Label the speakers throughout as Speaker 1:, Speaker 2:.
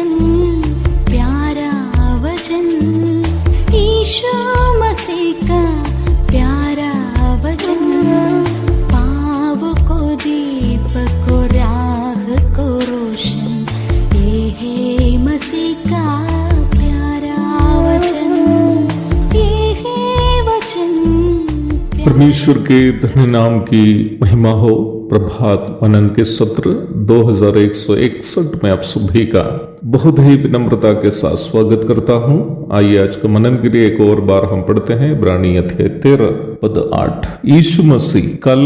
Speaker 1: वचन, प्यारा वचन, यीशु मसीह का प्यारा वचन, पाव को दीपक को राह को रोशन, ये है मसीह का प्यारा वचन, ये है वचन।
Speaker 2: परमेश्वर के धन्य नाम की महिमा हो। प्रभात मनन के सत्र 2161 में आप सभी का बहुत ही विनम्रता के साथ स्वागत करता हूं। आइए आज के मनन के लिए एक और बार हम पढ़ते हैं इब्रानी अध्याय 13 पद 8। यीशु मसीह कल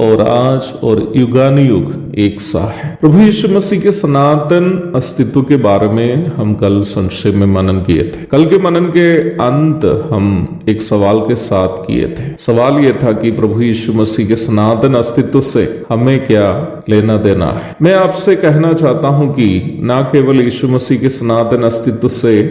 Speaker 2: और आज और युगानुयुग एक सा है। प्रभु यीशु मसीह के सनातन अस्तित्व के बारे में हम कल संक्षेप में मनन किए थे। कल के मनन के अंत हम एक सवाल के साथ किए थे। सवाल यह था कि प्रभु यीशु मसीह के सनातन अस्तित्व से हमें क्या लेना देना है। मैं आपसे कहना चाहता हूं कि ना केवल यीशु मसीह के सनातन अस्तित्व से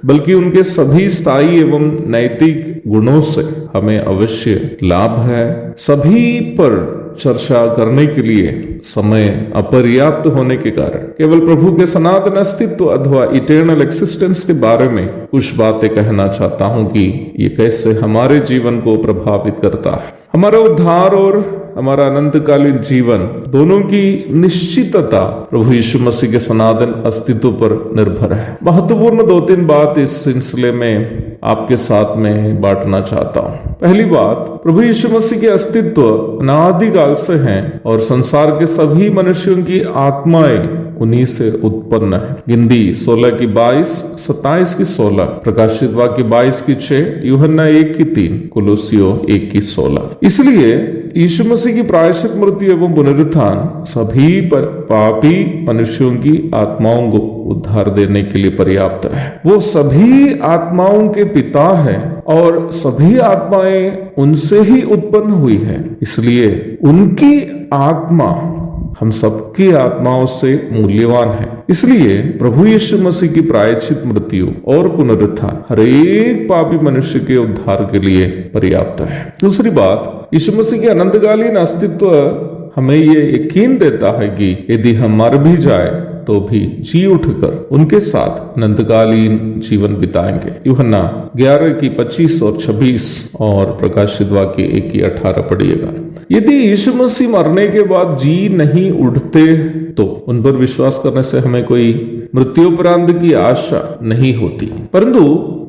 Speaker 2: बल्कि उनके सभी स्थायी एवं नैतिक गुणों से हमें अवश्य लाभ है। सभी पर चर्चा करने के लिए समय अपर्याप्त होने के कारण केवल प्रभु के सनातन अस्तित्व अथवा इटर्नल एक्सिस्टेंस के बारे में कुछ बातें कहना चाहता हूं कि ये कैसे हमारे जीवन को प्रभावित करता है। हमारा उद्धार और हमारा अनंतकालीन जीवन दोनों की निश्चितता प्रभु यीशु मसीह के सनातन अस्तित्व पर निर्भर है। महत्वपूर्ण 2-3 बात इस सिलसिले में आपके साथ में बांटना चाहता हूं। पहली बात, प्रभु यीशु मसीह के अस्तित्व अनादिकाल से हैं और संसार के सभी मनुष्यों की आत्माएं उन्हीं से उत्पन्न है। गिनती 16 की 22, 27 की 16, प्रकाशित वाक्य 22 की 6, यूहन्ना 1 की 3, कुलुसियों 1 की 16। इसलिए यीशु मसीह की प्रायश्चित मृत्यु एवं पुनरुत्थान सभी पर पापी मनुष्यों की आत्माओं को उद्धार देने के लिए पर्याप्त है। वो सभी आत्माओं के पिता है और सभी आत्माएं उनसे ही उत्पन्न हुई है। इसलिए उनकी आत्मा हम सबकी आत्माओं से मूल्यवान है। इसलिए प्रभु यीशु मसीह की प्रायश्चित मृत्यु और पुनरुत्थान हर एक पापी मनुष्य के उद्धार के लिए पर्याप्त है। दूसरी बात, यीशु मसीह के अनंतकालीन अस्तित्व हमें ये यकीन देता है कि यदि हम मर भी जाए तो भी जी उठकर उनके साथ अनंतकालीन जीवन बिताएंगे। यूहन्ना 11 की 25 और 26 और प्रकाशित वाक्य 1 की 18 पढ़िएगा। यदि यीशु मसीह मरने के बाद जी नहीं उठते तो उन पर विश्वास करने से हमें कोई मृत्युपरांत की आशा नहीं होती, परंतु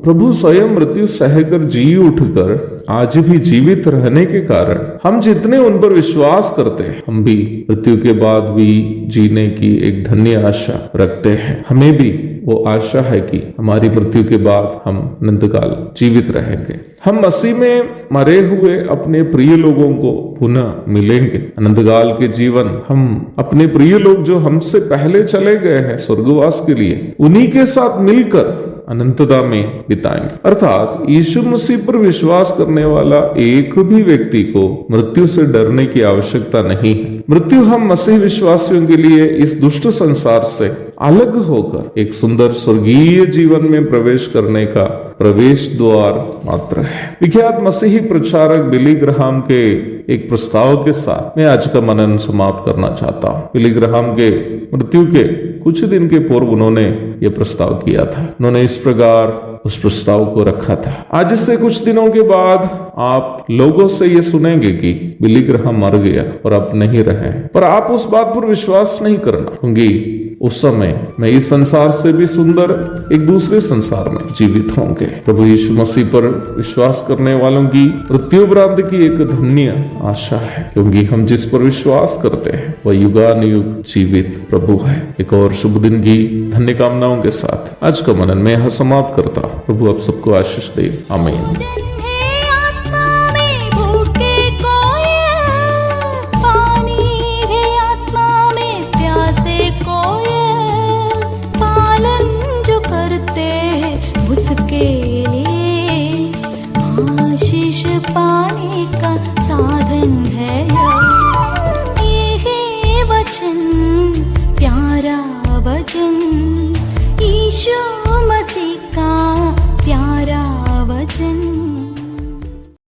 Speaker 2: प्रभु स्वयं मृत्यु सहकर जी उठकर आज भी जीवित रहने के कारण हम जितने उन पर विश्वास करते हैं, हम भी मृत्यु के बाद भी जीने की एक धन्य आशा रखते हैं। हमें भी वो आशा है कि हमारी मृत्यु के बाद हम अनंतकाल जीवित रहेंगे। हम मसीह में मरे हुए अपने प्रिय लोगों को पुनः मिलेंगे। अनंतकाल के जीवन हम अपने प्रिय लोग जो हमसे पहले चले गए हैं स्वर्गवास के लिए, उन्हीं के साथ मिलकर अनंतता में बिताएंगे। अर्थात यीशु मसीह पर विश्वास करने वाला एक भी व्यक्ति को मृत्यु से डरने की आवश्यकता नहीं है। मृत्यु हम मसीह विश्वासियों के लिए इस दुष्ट संसार से अलग होकर एक सुंदर स्वर्गीय जीवन में प्रवेश करने का प्रवेश द्वार मात्र है। विख्यात मसीही प्रचारक बिली ग्राहम के एक प्रस्ताव के साथ मैं आज का मनन समाप्त करना चाहता हूँ। बिली ग्राहम के मृत्यु के कुछ दिन के पूर्व उन्होंने यह प्रस्ताव किया था। उन्होंने इस प्रकार उस प्रस्ताव को रखा था। आज से कुछ दिनों के बाद आप लोगों से ये सुनेंगे कि बिली ग्राहम मर गया और अब नहीं रहे, पर आप उस बात पर विश्वास नहीं करना, क्योंकि उस समय मैं इस संसार से भी सुंदर एक दूसरे संसार में जीवित होंगे। प्रभु यीशु मसीह पर विश्वास करने वालों की मृत्युपरांत की एक धन्य आशा है, क्योंकि हम जिस पर विश्वास करते हैं वह युगानुयुग जीवित प्रभु है। एक और शुभ दिन की धन्य कामनाओं के साथ आज का मनन मैं यहाँ समाप्त करता हूँ। प्रभु आप सबको आशीष दे। आमीन।